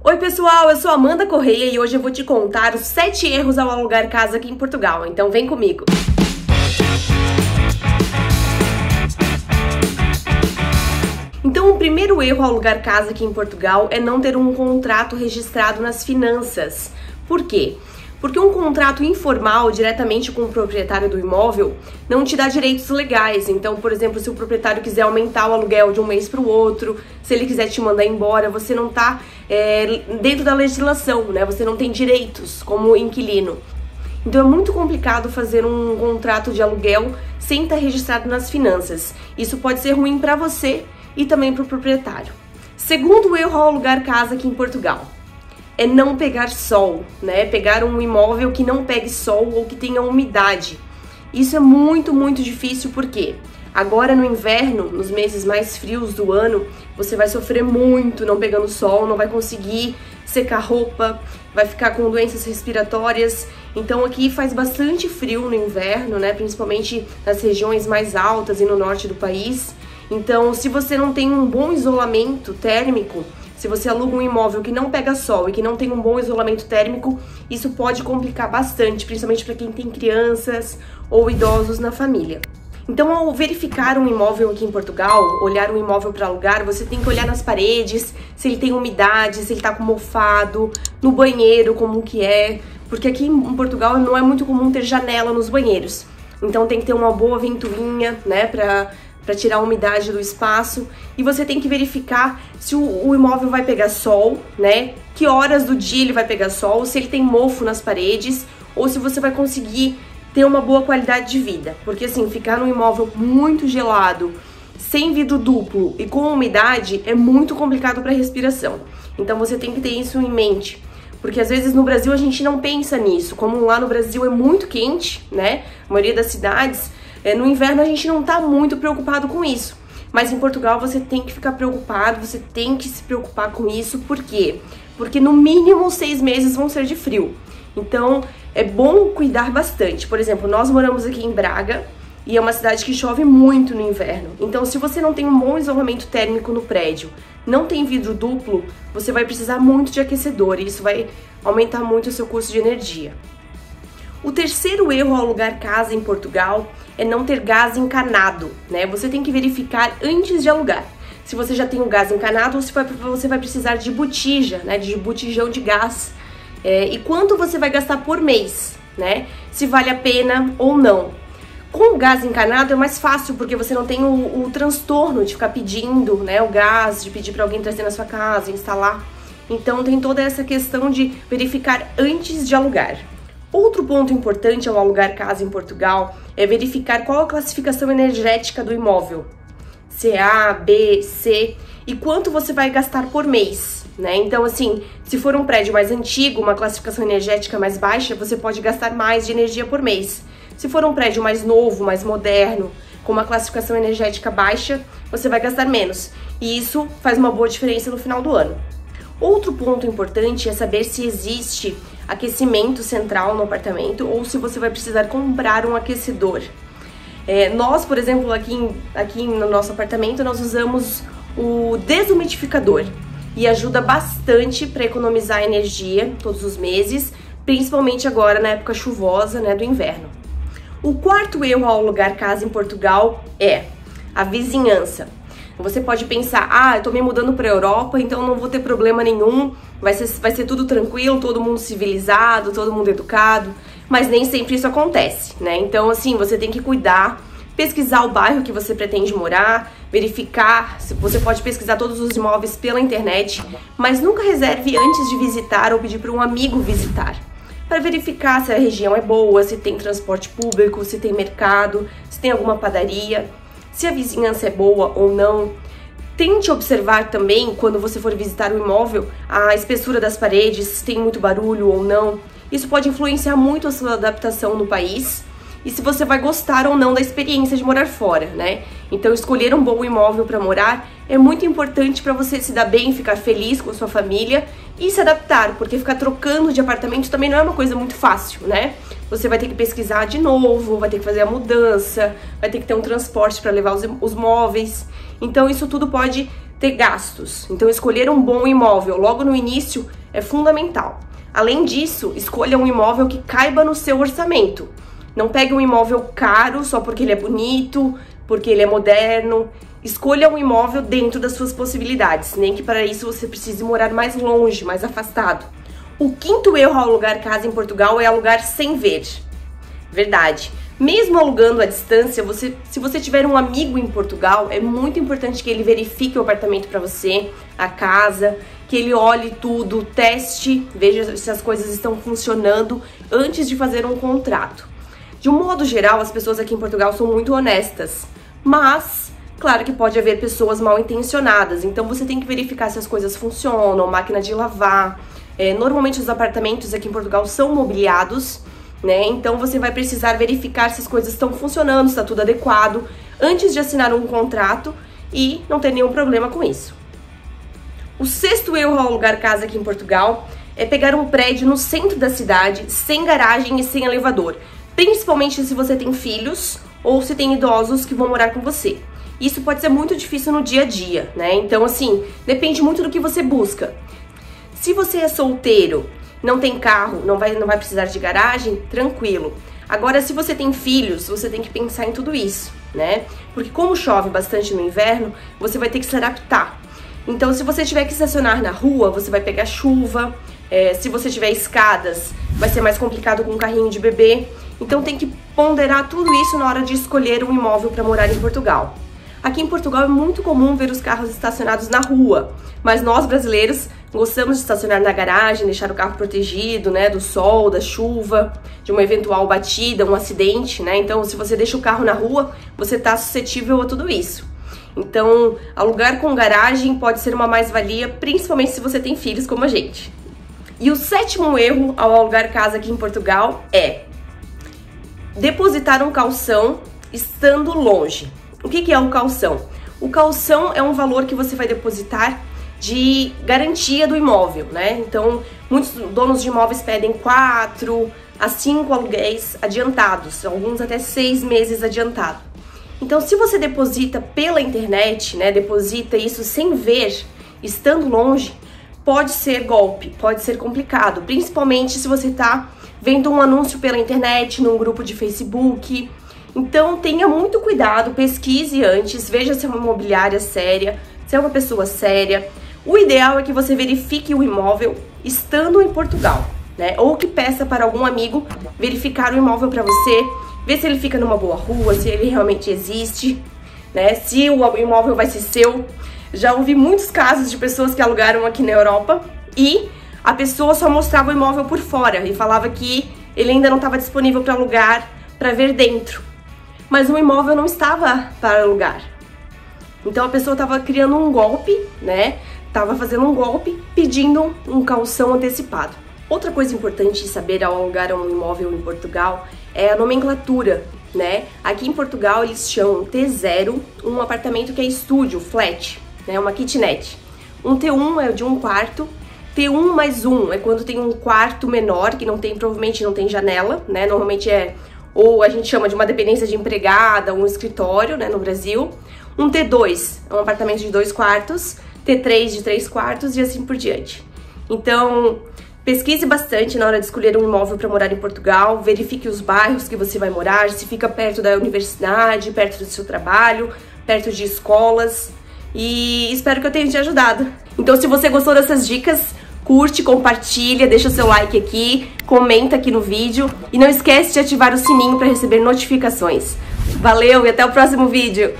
Oi pessoal, eu sou Amanda Correia e hoje eu vou te contar os 7 erros ao alugar casa aqui em Portugal, então vem comigo! Então o primeiro erro ao alugar casa aqui em Portugal é não ter um contrato registrado nas finanças. Por quê? Porque um contrato informal diretamente com o proprietário do imóvel não te dá direitos legais. Então, por exemplo, se o proprietário quiser aumentar o aluguel de um mês para o outro, se ele quiser te mandar embora, você não está dentro da legislação, né? Você não tem direitos como inquilino. Então é muito complicado fazer um contrato de aluguel sem estar registrado nas finanças. Isso pode ser ruim para você e também para o proprietário. Segundo erro ao alugar casa aqui em Portugal é não pegar sol, né? Pegar um imóvel que não pegue sol ou que tenha umidade. Isso é muito difícil porque agora no inverno, nos meses mais frios do ano, você vai sofrer muito não pegando sol, não vai conseguir secar roupa, vai ficar com doenças respiratórias. Então aqui faz bastante frio no inverno, né? Principalmente nas regiões mais altas e no norte do país. Então, se você não tem um bom isolamento térmico, se você aluga um imóvel que não pega sol e que não tem um bom isolamento térmico, isso pode complicar bastante, principalmente para quem tem crianças ou idosos na família. Então, ao verificar um imóvel aqui em Portugal, olhar um imóvel para alugar, você tem que olhar nas paredes, se ele tem umidade, se ele está com mofado, no banheiro, como que é, porque aqui em Portugal não é muito comum ter janela nos banheiros. Então, tem que ter uma boa ventoinha, né, para tirar a umidade do espaço, e você tem que verificar se o imóvel vai pegar sol, né? Que horas do dia ele vai pegar sol, se ele tem mofo nas paredes, ou se você vai conseguir ter uma boa qualidade de vida. Porque assim, ficar num imóvel muito gelado, sem vidro duplo e com umidade é muito complicado para respiração. Então você tem que ter isso em mente. Porque às vezes no Brasil a gente não pensa nisso, como lá no Brasil é muito quente, né? A maioria das cidades, no inverno a gente não tá muito preocupado com isso, mas em Portugal você tem que ficar preocupado, você tem que se preocupar com isso. Por quê? Porque no mínimo 6 meses vão ser de frio, então é bom cuidar bastante. Por exemplo, nós moramos aqui em Braga e é uma cidade que chove muito no inverno, então se você não tem um bom isolamento térmico no prédio, não tem vidro duplo, você vai precisar muito de aquecedor e isso vai aumentar muito o seu custo de energia. O terceiro erro ao alugar casa em Portugal é não ter gás encanado, né? Você tem que verificar antes de alugar se você já tem o gás encanado ou se você vai precisar de botija, né? De botijão de gás. E quanto você vai gastar por mês, né? Se vale a pena ou não. Com o gás encanado é mais fácil porque você não tem o transtorno de ficar pedindo, né? O gás, de pedir para alguém trazer na sua casa, instalar. Então tem toda essa questão de verificar antes de alugar. Outro ponto importante ao alugar casa em Portugal é verificar qual a classificação energética do imóvel, se é A, B, C, e quanto você vai gastar por mês, né? Então assim, se for um prédio mais antigo, uma classificação energética mais baixa, você pode gastar mais de energia por mês. Se for um prédio mais novo, mais moderno, com uma classificação energética baixa, você vai gastar menos, e isso faz uma boa diferença no final do ano. Outro ponto importante é saber se existe aquecimento central no apartamento ou se você vai precisar comprar um aquecedor. Nós, por exemplo, aqui no nosso apartamento, nós usamos o desumidificador e ajuda bastante para economizar energia todos os meses, principalmente agora na época chuvosa, né, do inverno. O quarto erro ao alugar casa em Portugal é a vizinhança. Você pode pensar, eu tô me mudando para a Europa, então não vou ter problema nenhum, vai ser tudo tranquilo, todo mundo civilizado, todo mundo educado, mas nem sempre isso acontece, né? Então, assim, você tem que cuidar, pesquisar o bairro que você pretende morar, verificar, você pode pesquisar todos os imóveis pela internet, mas nunca reserve antes de visitar ou pedir para um amigo visitar, para verificar se a região é boa, se tem transporte público, se tem mercado, se tem alguma padaria, se a vizinhança é boa ou não. Tente observar também, quando você for visitar o imóvel, a espessura das paredes, se tem muito barulho ou não. Isso pode influenciar muito a sua adaptação no país e se você vai gostar ou não da experiência de morar fora, né? Então, escolher um bom imóvel para morar é muito importante para você se dar bem, ficar feliz com a sua família e se adaptar, porque ficar trocando de apartamento também não é uma coisa muito fácil, né? Você vai ter que pesquisar de novo, vai ter que fazer a mudança, vai ter que ter um transporte para levar os móveis. Então isso tudo pode ter gastos. Então, escolher um bom imóvel logo no início é fundamental. Além disso, escolha um imóvel que caiba no seu orçamento. Não pegue um imóvel caro só porque ele é bonito, porque ele é moderno. Escolha um imóvel dentro das suas possibilidades, nem que para isso você precise morar mais longe, mais afastado. O quinto erro ao alugar casa em Portugal é alugar sem ver. Verdade. Mesmo alugando à distância, se você tiver um amigo em Portugal, é muito importante que ele verifique o apartamento para você, a casa, que ele olhe tudo, teste, veja se as coisas estão funcionando antes de fazer um contrato. De um modo geral, as pessoas aqui em Portugal são muito honestas, mas claro que pode haver pessoas mal intencionadas, então você tem que verificar se as coisas funcionam, máquina de lavar. Normalmente os apartamentos aqui em Portugal são mobiliados, né? Então você vai precisar verificar se as coisas estão funcionando, se está tudo adequado, antes de assinar um contrato e não ter nenhum problema com isso. O sexto erro ao alugar casa aqui em Portugal é pegar um prédio no centro da cidade, sem garagem e sem elevador, principalmente se você tem filhos ou se tem idosos que vão morar com você. Isso pode ser muito difícil no dia a dia, né? Então, assim, depende muito do que você busca. Se você é solteiro, não tem carro, não vai precisar de garagem, tranquilo. Agora, se você tem filhos, você tem que pensar em tudo isso, né? Porque como chove bastante no inverno, você vai ter que se adaptar. Então, se você tiver que estacionar na rua, você vai pegar chuva. Se você tiver escadas, vai ser mais complicado com um carrinho de bebê. Então, tem que ponderar tudo isso na hora de escolher um imóvel para morar em Portugal. Aqui em Portugal é muito comum ver os carros estacionados na rua, mas nós brasileiros gostamos de estacionar na garagem, deixar o carro protegido, né, do sol, da chuva, de uma eventual batida, um acidente, né? Então, se você deixa o carro na rua, você está suscetível a tudo isso. Então, alugar com garagem pode ser uma mais-valia, principalmente se você tem filhos como a gente. E o sétimo erro ao alugar casa aqui em Portugal é depositar um calção estando longe. O que é um calção? O calção é um valor que você vai depositar de garantia do imóvel, né? Então, muitos donos de imóveis pedem 4 a 5 aluguéis adiantados, alguns até 6 meses adiantado. Então, se você deposita pela internet, né, deposita isso sem ver, estando longe, pode ser golpe, pode ser complicado, principalmente se você está vendo um anúncio pela internet, num grupo de Facebook. Então, tenha muito cuidado, pesquise antes, veja se é uma imobiliária séria, se é uma pessoa séria. O ideal é que você verifique o imóvel estando em Portugal, né? Ou que peça para algum amigo verificar o imóvel para você, ver se ele fica numa boa rua, se ele realmente existe, né? Se o imóvel vai ser seu. Já ouvi muitos casos de pessoas que alugaram aqui na Europa e a pessoa só mostrava o imóvel por fora e falava que ele ainda não estava disponível para alugar, para ver dentro. Mas o imóvel não estava para alugar. Então a pessoa estava criando um golpe, né? Estava fazendo um golpe pedindo um calção antecipado. Outra coisa importante de saber ao alugar um imóvel em Portugal é a nomenclatura, né? Aqui em Portugal eles chamam T0 um apartamento que é estúdio, flat, né? Uma kitnet. Um T1 é de um quarto. T1 mais 1 é quando tem um quarto menor, que provavelmente não tem janela, né? Normalmente ou a gente chama de uma dependência de empregada, um escritório, né, no Brasil. Um T2 é um apartamento de 2 quartos, T3 de 3 quartos e assim por diante. Então, pesquise bastante na hora de escolher um imóvel para morar em Portugal, verifique os bairros que você vai morar, se fica perto da universidade, perto do seu trabalho, perto de escolas, e espero que eu tenha te ajudado. Então, se você gostou dessas dicas, curte, compartilha, deixa o seu like aqui, comenta aqui no vídeo e não esquece de ativar o sininho para receber notificações. Valeu e até o próximo vídeo!